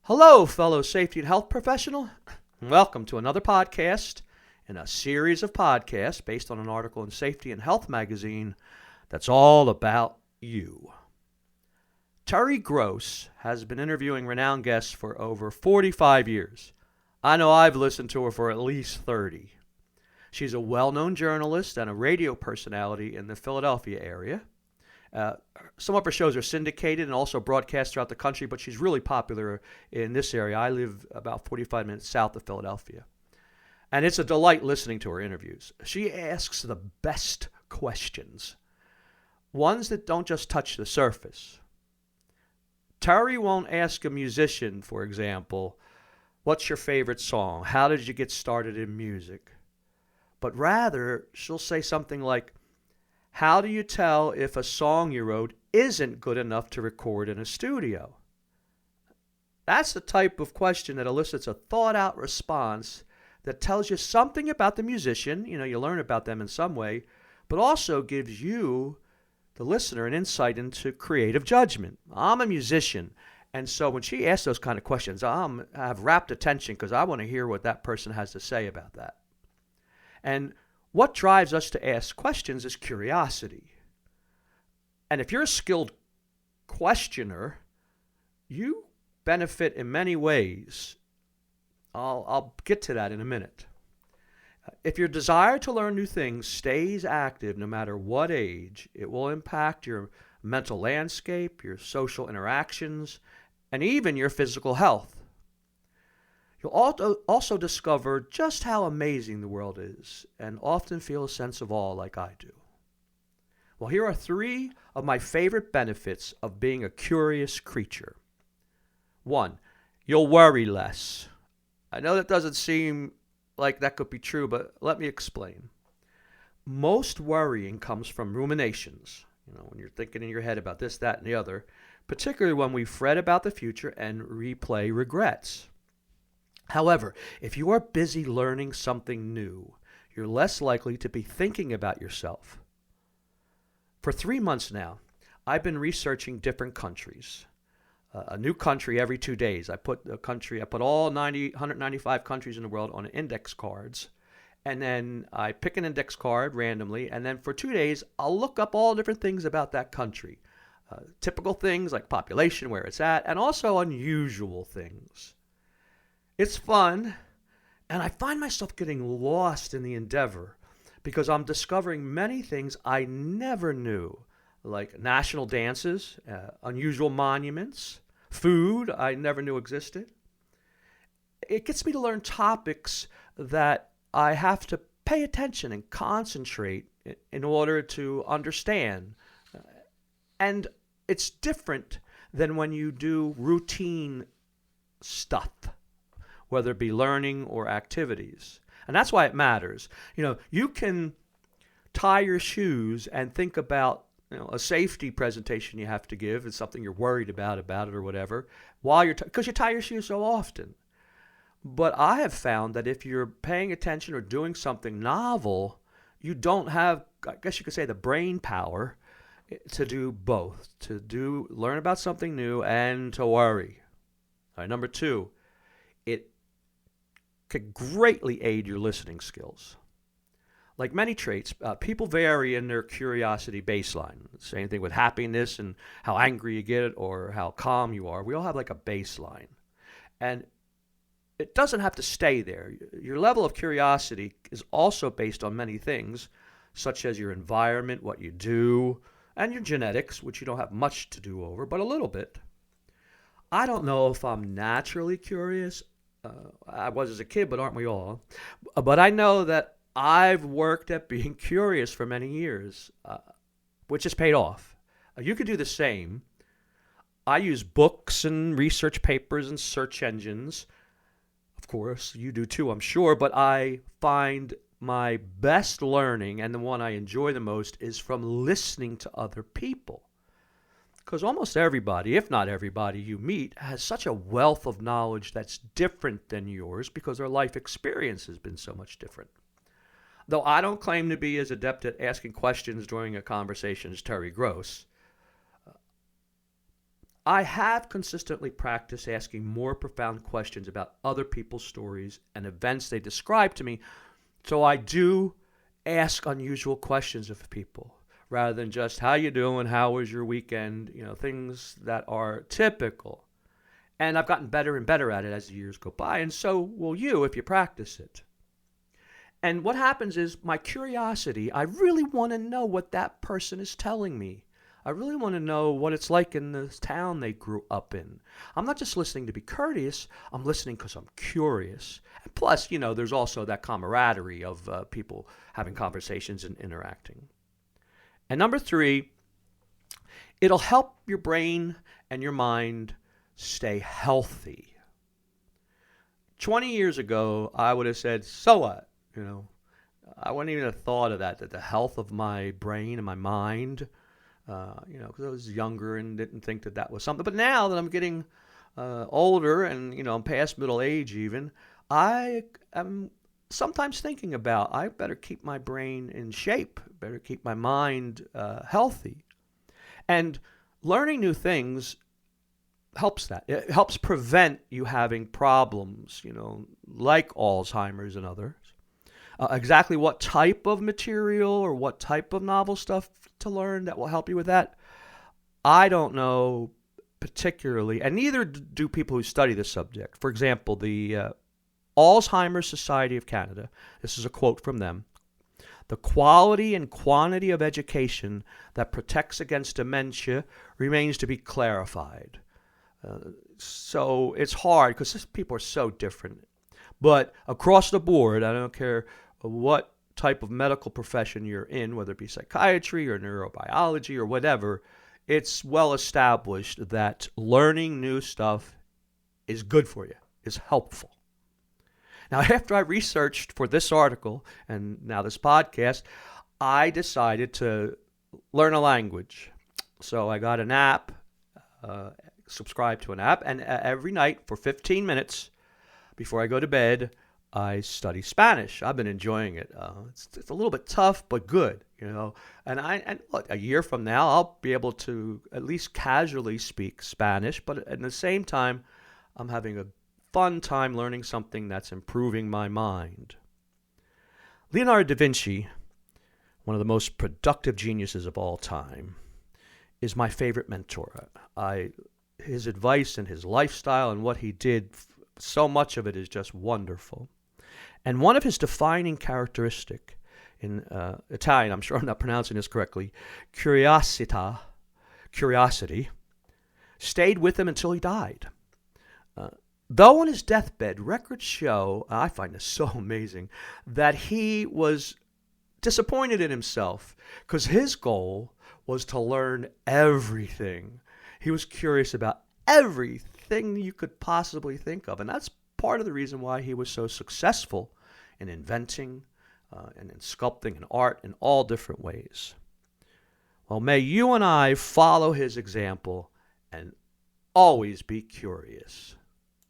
Hello, fellow safety and health professional. Welcome to another podcast in a series of podcasts based on an article in Safety and Health magazine that's all about you. Terry Gross has been interviewing renowned guests for over 45 years. I know I've listened to her for at least 30. She's a well-known journalist and a radio personality in the Philadelphia area. Some of her shows are syndicated and also broadcast throughout the country, but she's really popular in this area. I live about 45 minutes south of Philadelphia. And it's a delight listening to her interviews. She asks the best questions, ones that don't just touch the surface. Terry won't ask a musician, for example, what's your favorite song? How did you get started in music? But rather, she'll say something like, how do you tell if a song you wrote isn't good enough to record in a studio? That's the type of question that elicits a thought-out response that tells you something about the musician, you learn about them in some way, but also gives you, the listener, an insight into creative judgment. I'm a musician, and so when she asks those kind of questions, I have rapt attention because I want to hear what that person has to say about that. And what drives us to ask questions is curiosity. And if you're a skilled questioner, you benefit in many ways. I'll get to that in a minute. If your desire to learn new things stays active no matter what age, it will impact your mental landscape, your social interactions, and even your physical health. You'll also discover just how amazing the world is and often feel a sense of awe like I do. Well, here are 3 of my favorite benefits of being a curious creature. 1, you'll worry less. I know that doesn't seem like that could be true, but let me explain. Most worrying comes from ruminations, when you're thinking in your head about this, that, and the other, particularly when we fret about the future and replay regrets. However, if you are busy learning something new, you're less likely to be thinking about yourself. For 3 months now, I've been researching different countries. A new country every 2 days. I put all 195 countries in the world on index cards, and then I pick an index card randomly, and then for 2 days, I'll look up all different things about that country. Typical things like population, where it's at, and also unusual things. It's fun, and I find myself getting lost in the endeavor because I'm discovering many things I never knew, like national dances, unusual monuments, food I never knew existed. It gets me to learn topics that I have to pay attention and concentrate in order to understand. And it's different than when you do routine stuff, whether it be learning or activities. And that's why it matters. You can tie your shoes and think about a safety presentation you have to give. It's something you're worried about it or whatever, because you tie your shoes so often. But I have found that if you're paying attention or doing something novel, you don't have, I guess you could say, the brain power to do both, learn about something new and to worry. All right, number 2, it could greatly aid your listening skills. Like many traits, people vary in their curiosity baseline. Same thing with happiness and how angry you get or how calm you are. We all have like a baseline. And it doesn't have to stay there. Your level of curiosity is also based on many things, such as your environment, what you do, and your genetics, which you don't have much to do over, but a little bit. I don't know if I'm naturally curious. I was as a kid, but aren't we all? But I know that I've worked at being curious for many years, which has paid off. You could do the same. I use books and research papers and search engines. Of course, you do too, I'm sure, but I find my best learning, and the one I enjoy the most, is from listening to other people. Because almost everybody, if not everybody you meet, has such a wealth of knowledge that's different than yours because their life experience has been so much different. Though I don't claim to be as adept at asking questions during a conversation as Terry Gross, I have consistently practiced asking more profound questions about other people's stories and events they describe to me. So I do ask unusual questions of people rather than just, how you doing? How was your weekend? Things that are typical. And I've gotten better and better at it as the years go by, and so will you if you practice it. And what happens is my curiosity, I really want to know what that person is telling me. I really want to know what it's like in the town they grew up in. I'm not just listening to be courteous, I'm listening because I'm curious. And plus, there's also that camaraderie of people having conversations and interacting. And number 3, it'll help your brain and your mind stay healthy. 20 years ago, I would have said, so what? I wouldn't even have thought of that the health of my brain and my mind, because I was younger and didn't think that was something. But now that I'm getting older and, I'm past middle age even, I am sometimes thinking about, I better keep my brain in shape, better keep my mind healthy. And learning new things helps that. It helps prevent you having problems, like Alzheimer's and others. Exactly what type of material or what type of novel stuff to learn that will help you with that, I don't know particularly, and neither do people who study the subject. For example, the Alzheimer's Society of Canada, this is a quote from them: "The quality and quantity of education that protects against dementia remains to be clarified." So it's hard because people are so different. But across the board, I don't care what type of medical profession you're in, whether it be psychiatry or neurobiology or whatever, it's well established that learning new stuff is good for you, is helpful. Now, after I researched for this article and now this podcast, I decided to learn a language. So I got an app, subscribed to an app, and every night for 15 minutes before I go to bed, I study Spanish. I've been enjoying it. It's a little bit tough, but good, And look, a year from now, I'll be able to at least casually speak Spanish, but at the same time, I'm having a fun time learning something that's improving my mind. Leonardo da Vinci, one of the most productive geniuses of all time, is my favorite mentor. His advice and his lifestyle and what he did, so much of it is just wonderful. And one of his defining characteristic in Italian, I'm sure I'm not pronouncing this correctly, curiosity, stayed with him until he died. Though on his deathbed, records show, I find this so amazing, that he was disappointed in himself because his goal was to learn everything. He was curious about everything you could possibly think of. And that's part of the reason why he was so successful in inventing and in sculpting and art in all different ways. Well, may you and I follow his example and always be curious.